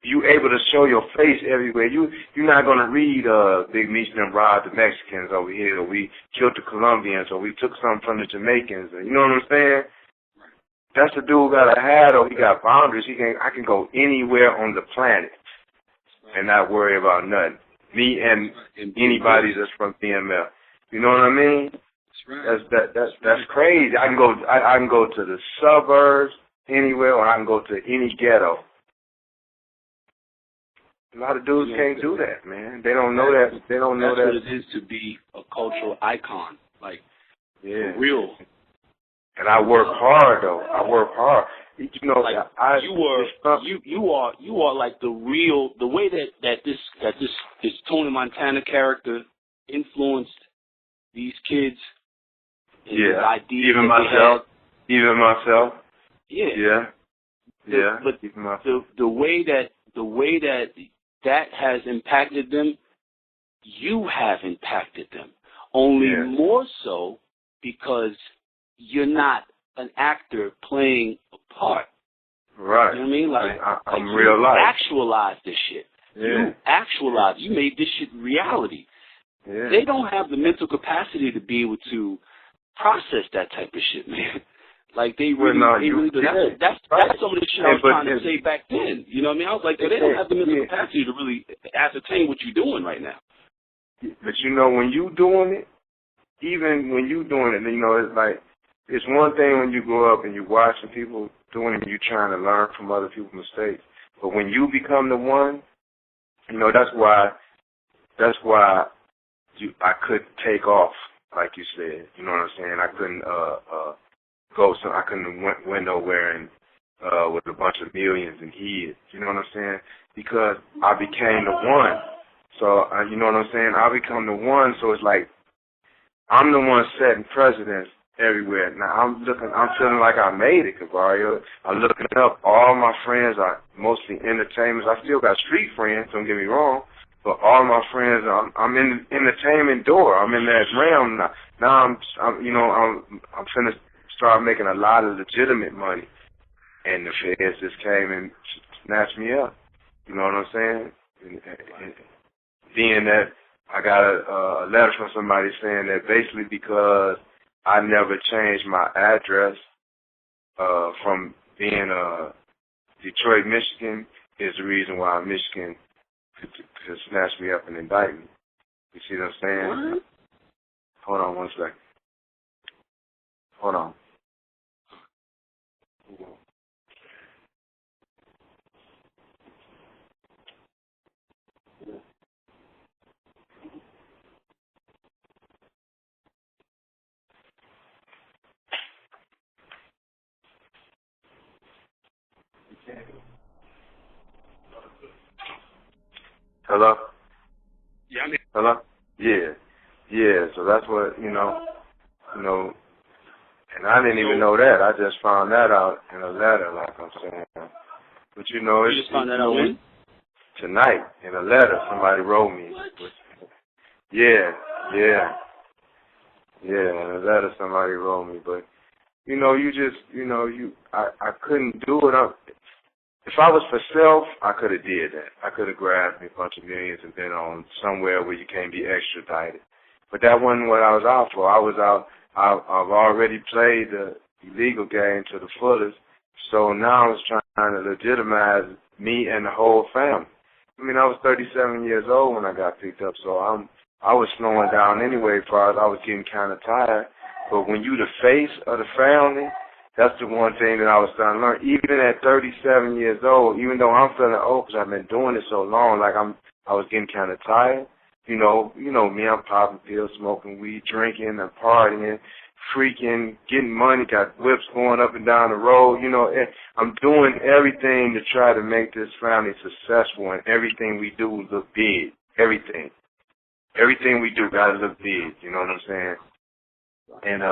you able to show your face everywhere. You're not gonna read Big Meech and robbed the Mexicans over here, or we killed the Colombians, or we took something from the Jamaicans. You know what I'm saying? That's the dude got a hat, or he got boundaries. I can go anywhere on the planet and not worry about nothing. Me and anybody that's from BMF. You know what I mean? That's crazy. I can go to the suburbs anywhere, or I can go to any ghetto. A lot of dudes can't do that, man. They don't know that. They don't know that. That's what it is to be a cultural icon, like for real. And I work hard though. I work hard. You know, like you are like the real. The way that this Tony Montana character influenced these kids. Yeah. Even myself. Yeah. But the way that has impacted them, you have impacted them. Only more so because you're not an actor playing a part. Right. You know what I mean? Like I'm real life. You actualize this shit. Yeah. You made this shit reality. Yeah. They don't have the mental capacity to be able to process that type of shit, man. Like they really do. That's some of the shit I was trying to say back then. You know what I mean? I was like, they don't have the mental capacity to really ascertain what you're doing right now. But you know, when you doing it, even when you doing it, you know, it's like, it's one thing when you grow up and you're watching people doing it and you're trying to learn from other people's mistakes. But when you become the one, you know, that's why I couldn't take off, like you said. You know what I'm saying? I couldn't I couldn't went nowhere and with a bunch of millions and hid. You know what I'm saying? Because I became the one. So you know what I'm saying? I become the one. So it's like I'm the one setting precedents everywhere. Now I'm feeling like I made it, Cavario. I'm looking up. All my friends are mostly entertainers. I still got street friends. Don't get me wrong. But all my friends, I'm in the entertainment door. I'm in that realm now. Now I'm finna start making a lot of legitimate money, and the feds just came and snatched me up. You know what I'm saying? And being that I got a letter from somebody saying that basically because I never changed my address from being Detroit, Michigan, is the reason why Michigan could snatch me up and indict me. You see what I'm saying? What? Hold on one second. Hold on. Hello? Yeah, I mean. Hello? Yeah, so that's what, you know, and I didn't even know that. I just found that out in a letter, like I'm saying. But, you know, You just found that out when? Tonight, in a letter, somebody wrote me. What? Yeah, in a letter somebody wrote me. But, you know, I couldn't do it. If I was for self, I could have did that. I could have grabbed me a bunch of millions and been on somewhere where you can't be extradited. But that wasn't what I was out for. I've already played the illegal game to the fullest, so now I was trying to legitimize me and the whole family. I mean, I was 37 years old when I got picked up, so I was slowing down anyway, as far as I was getting kind of tired. But when you the face of the family, that's the one thing that I was starting to learn. Even at 37 years old, even though I'm feeling old because I've been doing it so long, like I was getting kind of tired. You know me, I'm popping pills, smoking weed, drinking, and partying, freaking, getting money, got whips going up and down the road. You know, I'm doing everything to try to make this family successful, and everything we do look big. Everything we do gotta look big. You know what I'm saying? And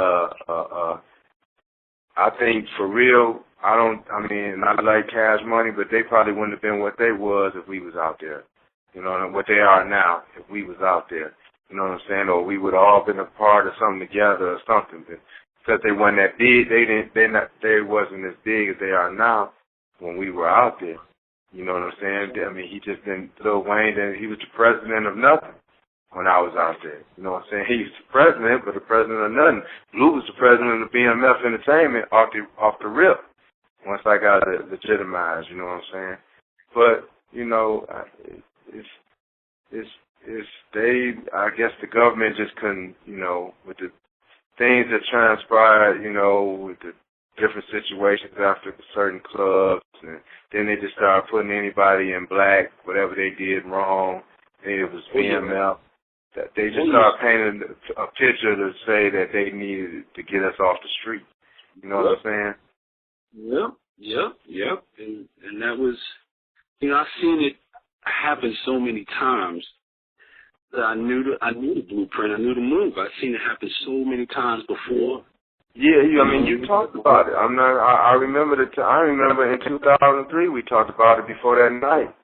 I think for real, I like Cash Money, but they probably wouldn't have been what they was if we was out there. You know, what they are now if we was out there. You know what I'm saying? Or we would have all been a part of something together or something. But because they weren't that big, they wasn't as big as they are now when we were out there. You know what I'm saying? I mean, he just didn't, Lil Wayne, he was the president of nothing when I was out there. You know what I'm saying? He was the president, but the president of nothing. Blue was the president of BMF Entertainment off the rip once I got it legitimized, you know what I'm saying? But, you know, I guess the government just couldn't, you know, with the things that transpired, you know, with the different situations after certain clubs, and then they just started putting anybody in black, whatever they did wrong. It was BMF. That they just started painting a picture to say that they needed to get us off the street. You know what I'm saying? Yep. And that was, you know, I've seen it happen so many times that I knew the blueprint, I knew the move. I've seen it happen so many times before. Yeah, I mean, you talked about it. I remember in 2003 we talked about it before that night.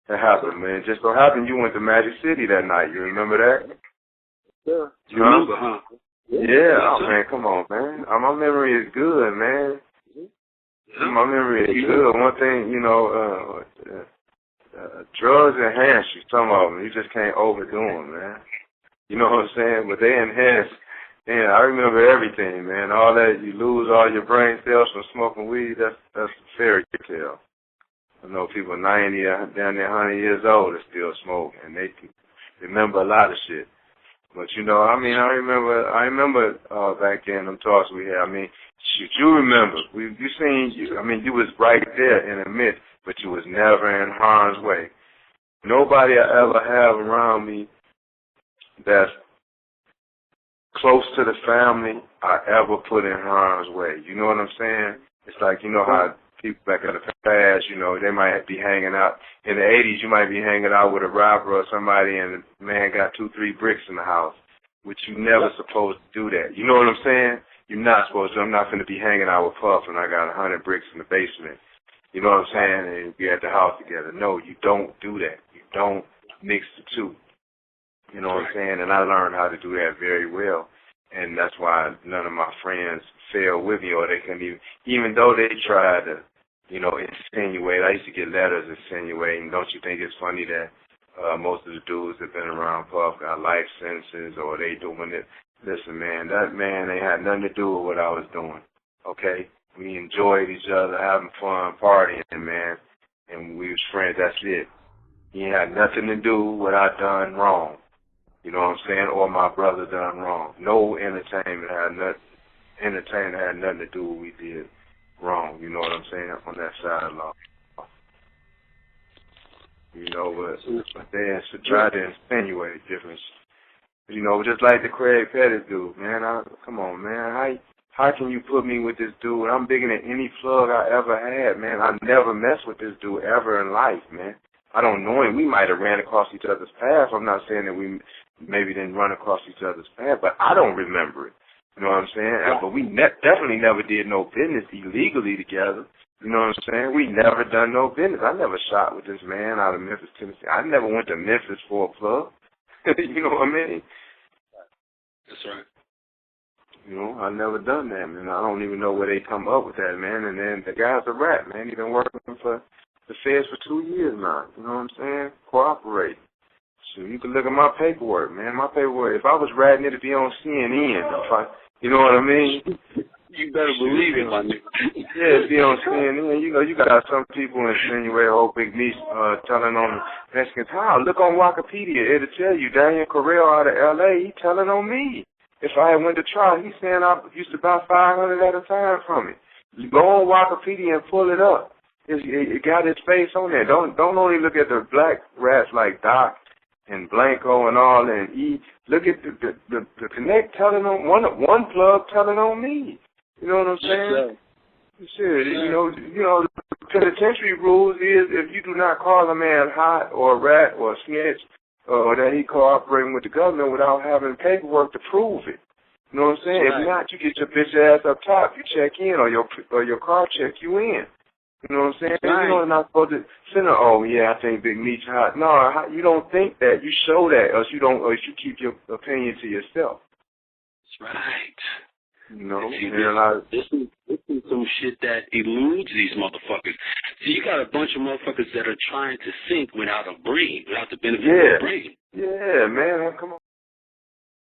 That happened, man. Just so happened you went to Magic City that night. You remember that? Yeah. You remember, huh? Yeah. Oh, man, come on, man. My memory is good, man. Yeah. My memory is good. One thing, you know, drugs enhance you, some of them. You just can't overdo them, man. You know what I'm saying? But they enhance. Yeah, I remember everything, man. All that, you lose all your brain cells from smoking weed, that's a fairy tale. I know people 90, down there 100 years old are still smoking, and they remember a lot of shit. But, you know, I mean, I remember back then, them talks we had. I mean, shoot, you remember. You was right there in the midst, but you was never in harm's way. Nobody I ever have around me that's close to the family I ever put in harm's way. You know what I'm saying? It's like, you know how people back in the past, you know, they might be hanging out. In the 80s, you might be hanging out with a robber or somebody and the man got 2-3 bricks in the house, which you never supposed to do that. You know what I'm saying? You're not supposed to. I'm not going to be hanging out with Puff and I got 100 bricks in the basement. You know what I'm saying? And be at the house together. No, you don't do that. You don't mix the two. You know what I'm saying? And I learned how to do that very well. And that's why none of my friends fell with me, or they couldn't even though they tried to, you know, insinuate. I used to get letters insinuating. Don't you think it's funny that most of the dudes that been around Puff got life sentences, or they doing it? Listen, man, that man ain't had nothing to do with what I was doing, okay? We enjoyed each other, having fun, partying, man, and we was friends, that's it. He had nothing to do with what I done wrong. You know what I'm saying? Or my brother done wrong. No entertainment had nothing to do with what we did wrong. You know what I'm saying? On that side of law. You know, but they try to insinuate difference. You know, just like the Craig Pettis dude, man. Come on, man. How can you put me with this dude? I'm bigger than any plug I ever had, man. I never messed with this dude ever in life, man. I don't know him. We might have ran across each other's paths. I'm not saying that we maybe didn't run across each other's path, but I don't remember it. You know what I'm saying? But we definitely never did no business illegally together. You know what I'm saying? We never done no business. I never shot with this man out of Memphis, Tennessee. I never went to Memphis for a plug. You know what I mean? That's right. You know, I never done that, man. I don't even know where they come up with that, man. And then the guy's a rat, man. He's been working for the feds for 2 years now. You know what I'm saying? Cooperate. So you can look at my paperwork, man. My paperwork, if I was ratting, it'd be on CNN. You know what I mean? You better believe it, my nigga. Yeah, it'd be on CNN. You know, you got some people insinuate, Big Meech telling on Mexicans. How? Look on Wikipedia. It'll tell you Daniel Correll out of L.A., he telling on me. If I had went to trial, he's saying I used to buy 500 at a time from it. You go on Wikipedia and pull it up. It got his face on there. Don't only look at the black rats like Doc and Blanco and all and E. Look at the Connect telling on one plug telling on me. You know what I'm saying? Sure. You know the penitentiary rules is if you do not call a man hot or a rat or a snitch or that he cooperating with the government without having paperwork to prove it. You know what I'm saying? Right. If not, you get your bitch ass up top. You check in or your car check you in. You know what I'm saying? Right. You know, not supposed to send her, oh, yeah, I think Big Meech hot. No, you don't think that. You show that, or you keep your opinion to yourself. That's right. You know, see, this is some shit that eludes these motherfuckers. So you got a bunch of motherfuckers that are trying to think without a brain, without the benefit of a brain. Yeah, man, come on.